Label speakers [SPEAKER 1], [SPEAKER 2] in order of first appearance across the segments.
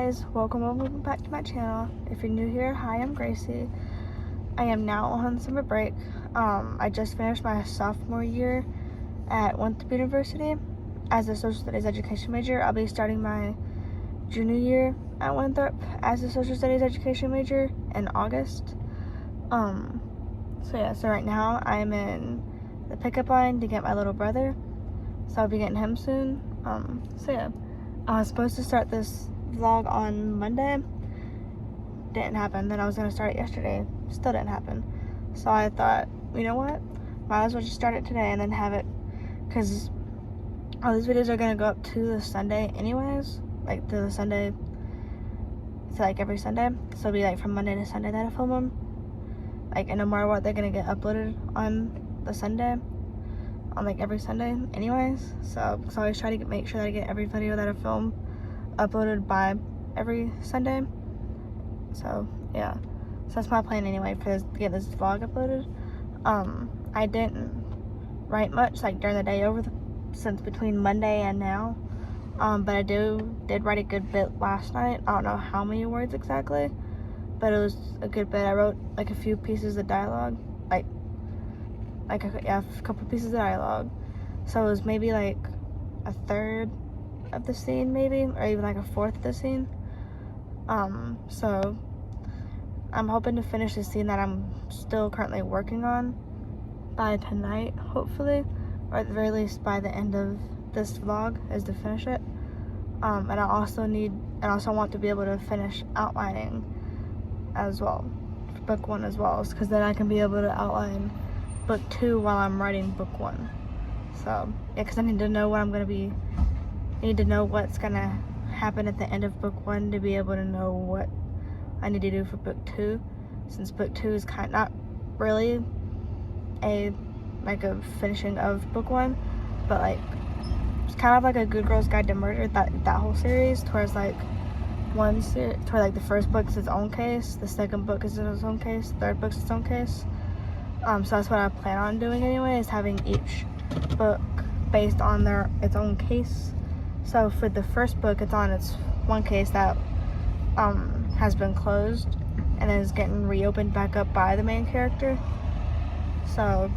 [SPEAKER 1] guys, welcome back to my channel. If you're new here, hi, I'm Gracey. I am now on summer break. I just finished my sophomore year at Winthrop University as a social studies education major. I'll be starting my junior year at Winthrop as a social studies education major in August. So right now I'm in the pickup line to get my little brother, so I'll be getting him soon. I was supposed to start this vlog on Monday, didn't happen. Then I was gonna start it yesterday, still didn't happen. So I thought, you know what, might as well just start it today and then have it, because all these videos are gonna go up to the Sunday anyways, like to the Sunday, to like every Sunday. So it'll be like from Monday to Sunday that I film them, like, and no matter what, they're gonna get uploaded on the Sunday, on like every Sunday anyways. So I always try to make sure that I get every video that I film uploaded by every Sunday. So yeah, so that's my plan anyway, to get this vlog uploaded. I didn't write much like during the day since between Monday and now, but I did write a good bit last night. I don't know how many words exactly, but it was a good bit. I wrote like a few pieces of dialogue, a couple pieces of dialogue. So it was maybe like a third of the scene, maybe, or even like a fourth of the scene. So I'm hoping to finish the scene that I'm still currently working on by tonight, hopefully, or at the very least by the end of this vlog, is to finish it. And I also want to be able to finish outlining as well, for book 1 as well, because then I can be able to outline book 2 while I'm writing book 1. So yeah, because I need to know what's gonna happen at the end of book 1 to be able to know what I need to do for book 2, since book 2 is not really a finishing of book 1, but like it's kind of like a Good Girl's Guide to Murder, that whole series, towards like the first book is its own case, the second book is its own case, the third book is its own case. So that's what I plan on doing anyway, is having each book based on its own case. So for the first book, it's on its one case that has been closed and is getting reopened back up by the main character. So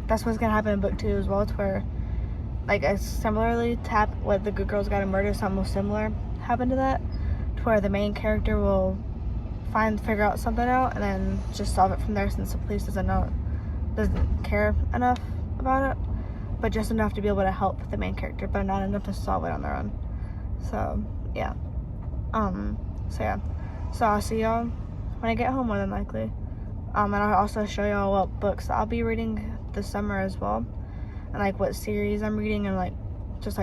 [SPEAKER 1] that's what's gonna happen in book 2 as well, to where like similarly to what the Good Girl's Guide to Murder, something similar happened to that, to where the main character will figure out something out and then just solve it from there, since the police doesn't care enough about it, but just enough to be able to help the main character, but not enough to solve it on their own. So yeah. So I'll see y'all when I get home, more than likely. And I'll also show y'all what books I'll be reading this summer as well, and like what series I'm reading, and like just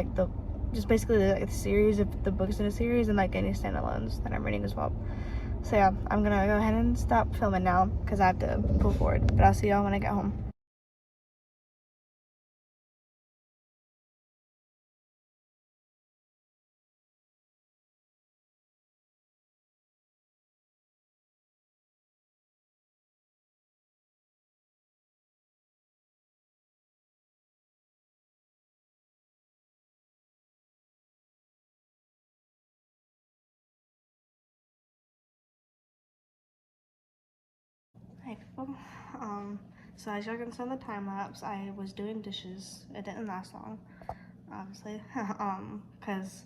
[SPEAKER 1] basically the series of the books in a series, and like any standalones that I'm reading as well. So yeah, I'm gonna go ahead and stop filming now because I have to pull forward, but I'll see y'all when I get home. Hey people, so as y'all can see on the time lapse, I was doing dishes. It didn't last long, obviously, because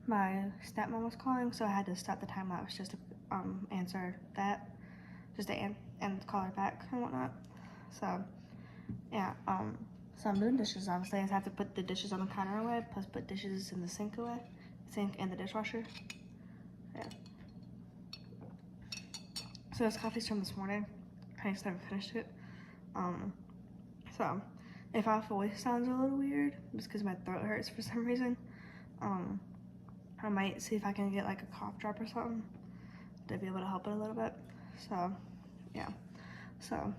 [SPEAKER 1] my stepmom was calling, so I had to stop the time lapse just to answer that, just to and call her back and whatnot. So yeah, so I'm doing dishes. Obviously, I just have to put the dishes on the counter away, plus put dishes in the sink and the dishwasher. Yeah. So this coffee's from this morning. I just haven't finished it. So if my voice sounds a little weird, just because my throat hurts for some reason, I might see if I can get like a cough drop or something to be able to help it a little bit. So yeah. So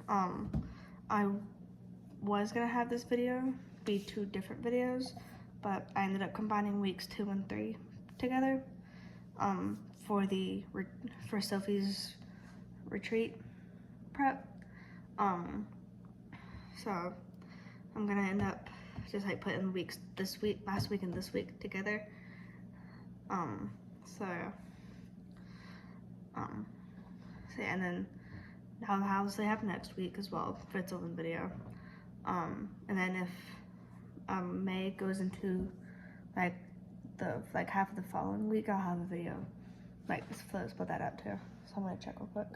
[SPEAKER 1] I was gonna have this video be 2 different videos, but I ended up combining weeks 2 and 3 together for Sophie's retreat prep. So I'm gonna end up just like putting last week and this week together, So yeah, and then I'll obviously have next week as well for its own video. And then if May goes into like half of the following week, I'll have a video like split that up too. So I'm gonna check real quick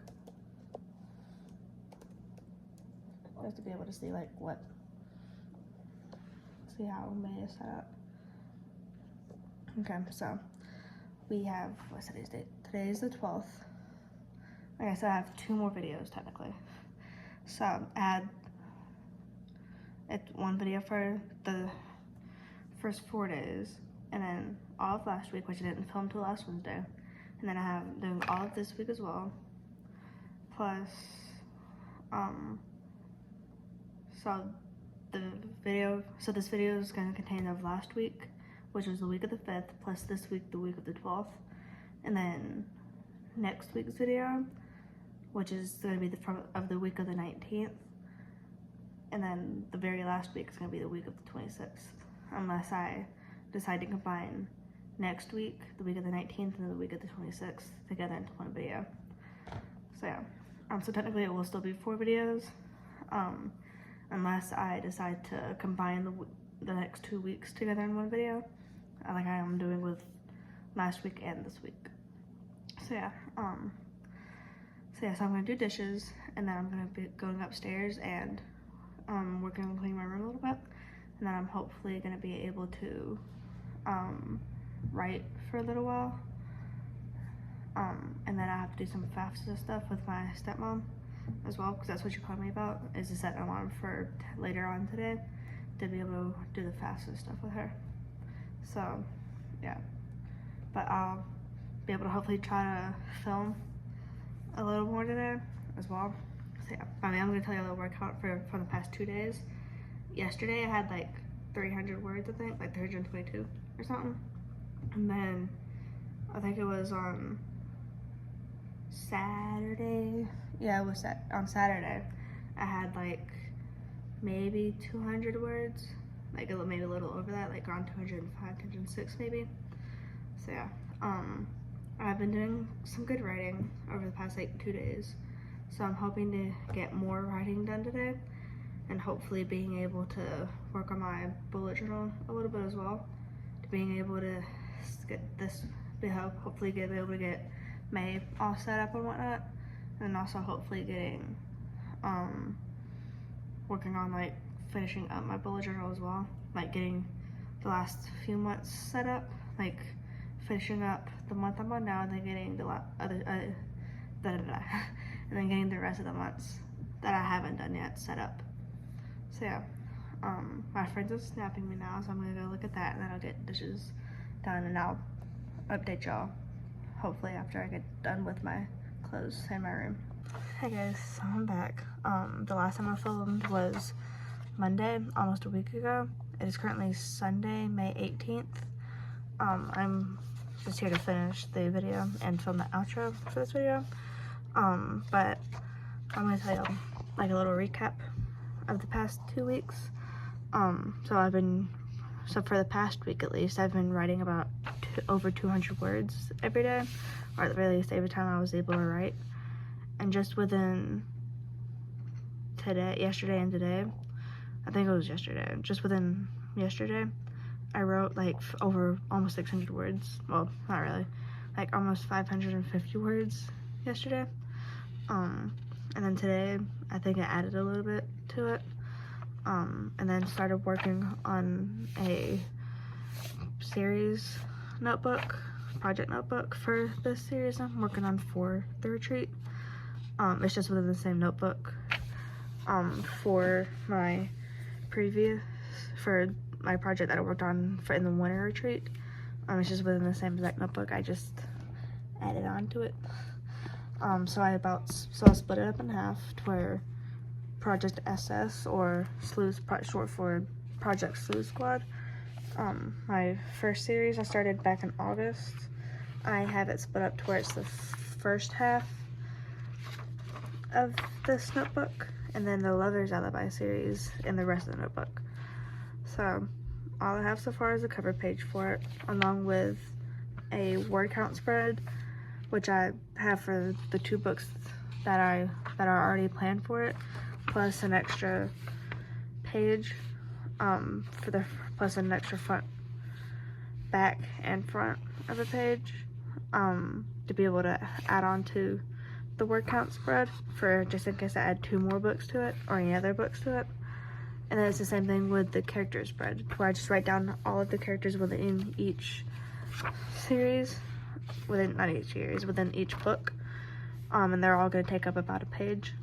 [SPEAKER 1] just to be able to see like see how May is set up. Okay, so we have, what's today's date? Today is the 12th. Okay, so I have 2 more videos technically. So add one video for the first 4 days, and then all of last week, which I didn't film till last Wednesday, and then I have doing all of this week as well, plus so this video is going to contain of last week, which was the week of the 5th, plus this week, the week of the 12th, and then next week's video, which is going to be of the week of the 19th, and then the very last week is going to be the week of the 26th, unless I decide to combine next week, the week of the 19th, and the week of the 26th together into one video. So yeah, so technically it will still be 4 videos, unless I decide to combine the next 2 weeks together in one video, like I am doing with last week and this week. So yeah, so I'm gonna do dishes, and then I'm gonna be going upstairs and working on cleaning my room a little bit, and then I'm hopefully gonna be able to write for a little while, and then I have to do some FAFSA stuff with my stepmom as well, because that's what you called me about, is to set an alarm for later on today to be able to do the FAFSA stuff with her. So yeah, but I'll be able to hopefully try to film a little more today as well. So yeah, I'm gonna tell you a little workout for the past 2 days. Yesterday I had like 300 words, I think, like 322 or something. And then I think it was on Saturday. Yeah, it was on Saturday. I had like maybe 200 words, like maybe a little over that, like around 205, 206 maybe. So yeah, I've been doing some good writing over the past like 2 days. So I'm hoping to get more writing done today, and hopefully being able to work on my bullet journal a little bit as well, to being able to get this, hopefully be able to get May all set up and whatnot, and also hopefully getting working on like finishing up my bullet journal as well, like getting the last few months set up, like finishing up the month I'm on now, and then getting the and then getting the rest of the months that I haven't done yet set up. So yeah, my friends are snapping me now, so I'm gonna go look at that, and then I'll get dishes done, and I'll update y'all hopefully after I get done with my clothes in my room. Hey guys, so I'm back. The last time I filmed was Monday, almost a week ago. It is currently Sunday, May 18th. I'm just here to finish the video and film the outro for this video. But I'm gonna tell you like a little recap of the past 2 weeks. So for the past week at least, I've been writing about over 200 words every day, or at the very least every time I was able to write. And just within yesterday and today, I think it was yesterday, just within yesterday, I wrote like over almost 600 words. Well, not really, like almost 550 words yesterday. And then today, I think I added a little bit to it. And then started working on a series notebook, project notebook for this series I'm working on for the retreat. It's just within the same notebook for my project that I worked on in the winter retreat. It's just within the same exact notebook. I just added on to it. So I split it up in half to where Project SS, or short for Project Sleuth Squad. My first series I started back in August. I have it split up to where it's the first half of this notebook, and then the Lover's Alibi series in the rest of the notebook. So all I have so far is a cover page for it, along with a word count spread, which I have for the 2 books that are already planned for it, plus an extra page plus an extra front, back, and front of the page to be able to add on to the word count spread for just in case I add 2 more books to it or any other books to it. And then it's the same thing with the character spread, where I just write down all of the characters within each series, within each book, and they're all going to take up about a page.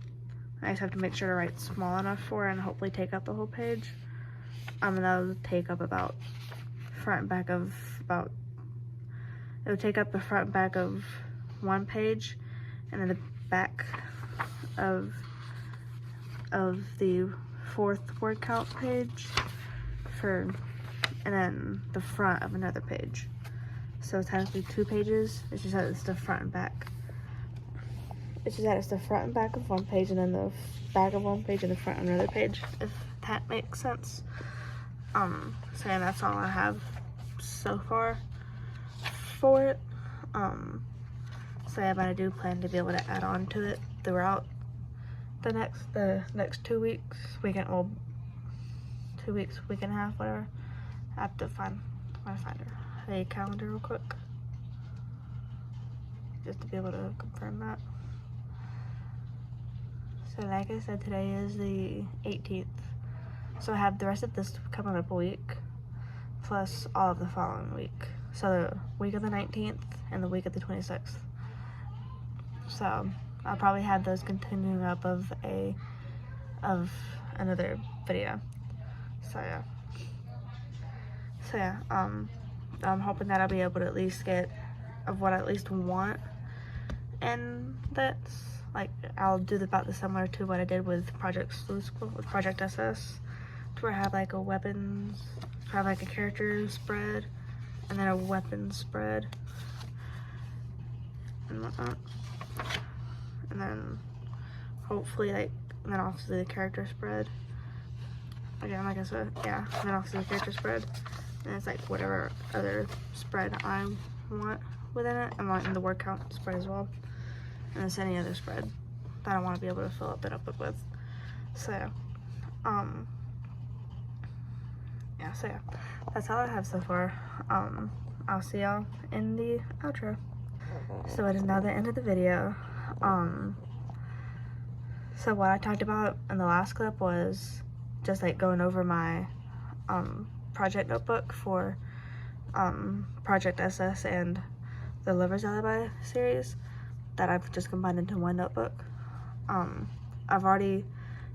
[SPEAKER 1] I just have to make sure to write small enough for it and hopefully take up the whole page. And that'll take up about front and back of it'll take up the front and back of 1 page, and then the back of the 4th word count page and then the front of another page. So technically 2 pages. It's just that it's the front and back. It's just that it's the front and back of 1 page, and then the back of 1 page and the front of another page, if that makes sense. So yeah, that's all I have so far for it. So yeah, but I do plan to be able to add on to it throughout the next 2 weeks, 2 weeks, week and a half, whatever. I have to find a calendar real quick just to be able to confirm that. So like I said, today is the 18th, so I have the rest of this coming up a week plus all of the following week, so the week of the 19th and the week of the 26th. So I'll probably have those continuing up of another video. So yeah, I'm hoping that I'll be able to at least get of what I at least want, and that's like I'll do about the similar to what I did with Project SS, to where I have like a character spread and then a weapon spread and whatnot, and then hopefully and then obviously the character spread again, like I said, yeah, and then obviously the character spread, and it's like whatever other spread I want within it. I'm wanting the word count spread as well, and it's any other spread that I want to be able to fill up the notebook with. So yeah, so yeah, that's all I have so far. I'll see y'all in the outro. So it is now the end of the video. So what I talked about in the last clip was just like going over my project notebook for Project SS and the Lover's Alibi series that I've just combined into one notebook. I've already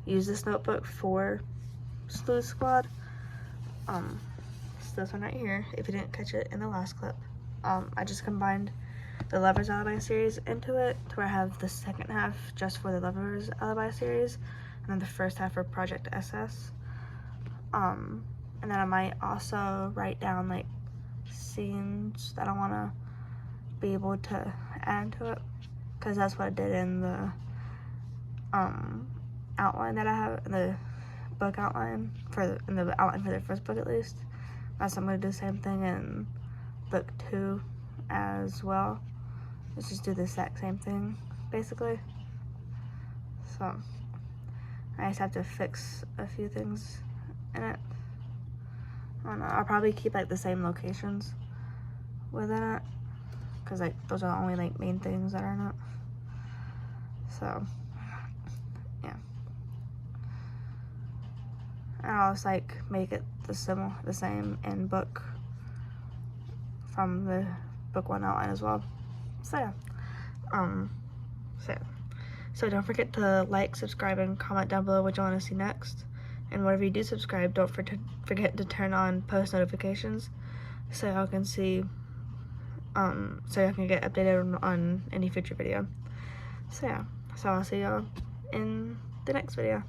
[SPEAKER 1] used this notebook for Sleuth Squad. It's this one right here, if you didn't catch it in the last clip. I just combined the Lover's Alibi series into it to where I have the second half just for the Lover's Alibi series, and then the first half for Project SS. And then I might also write down like scenes that I want to be able to add to it, because that's what I did in the outline that I have in the book outline in the outline for the first book at least. So I'm going to do the same thing in book 2 as well. Let's just do the exact same thing basically. So I just have to fix a few things in it. I don't know, I'll probably keep like the same locations within it, because like those are the only like main things that are not. So yeah, and I'll just like make it the same in book from the book 1 outline as well. So yeah, so don't forget to like, subscribe, and comment down below what you want to see next. And whenever you do subscribe, don't forget to turn on post notifications so y'all can see, so y'all can get updated on any future video. So yeah, so I'll see y'all in the next video.